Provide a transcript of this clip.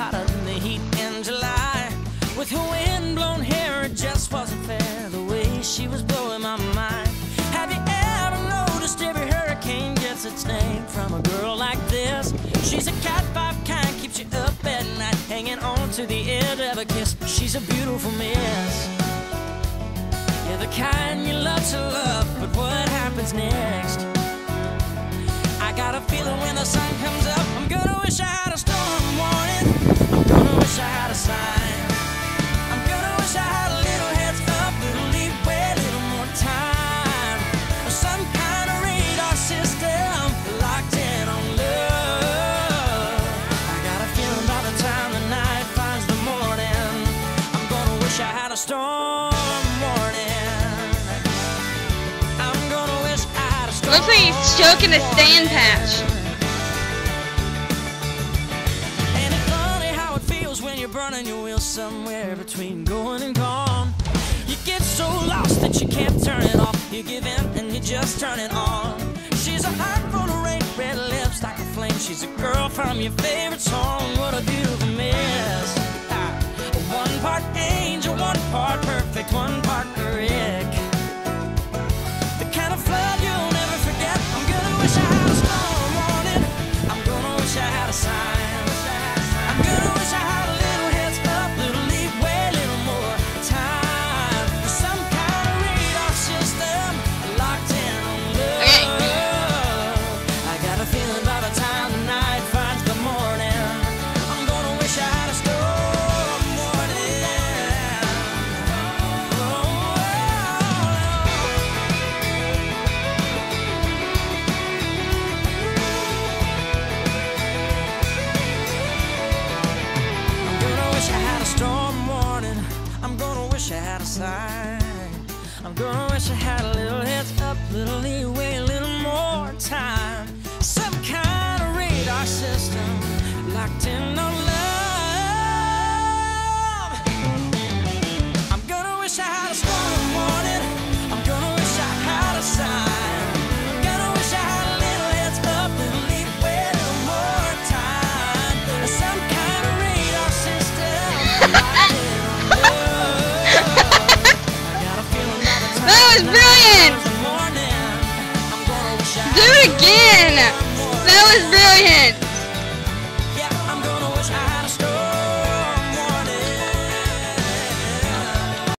hotter than the heat in July. With her wind-blown hair, it just wasn't fair, the way she was blowing my mind. Have you ever noticed every hurricane gets its name from a girl like this? She's a cat five kind, keeps you up at night, hanging on to the edge of a kiss. She's a beautiful miss. Yeah, the kind you love to love, but what happens next? I got a feeling when the sun comes up, I'm gonna wish I had a storm warning. I'm gonna wish I had a sign. I'm gonna wish I had a little heads up, little leeway, a little more time, or some kind of radar system locked in on love. I got a feeling by the time the night finds the morning, I'm gonna wish I had a storm warning. I'm gonna wish I had a storm. Looks like he's choking a sand patch. Ain't it funny how it feels when you're burning your wheels somewhere between going and gone? You get so lost that you can't turn it off. You give in and you just turn it on. She's a heart full of rain, red lips like a flame. She's a girl from your favorite song. What a beautiful miss. One part angel, one part perfect, one part Rick. The kind of flood you'll never forget. I'm gonna wish I had a storm warning. I'm gonna wish I had a sign. I'm gonna wish I had a little heads up, little leeway, a little more time, some kind of radar system locked in on love. I got a feeling by the time the night finds the morning, I'm gonna wish I had a storm warning. I'm gonna wish I had a storm warning. I'm gonna wish I had a sign. I'm gonna wish I had a little heads up, little leeway, a little more time, some kind of radar system locked in on love. I'm gonna wish I had a storm warning. I'm gonna wish I had a sign. I'm gonna wish I had a little heads up, little leeway, a little more time, some kind of radar system locked in on love. I got a feeling by the time That was brilliant! the morning, I'm gonna wish I Do it again! That was brilliant!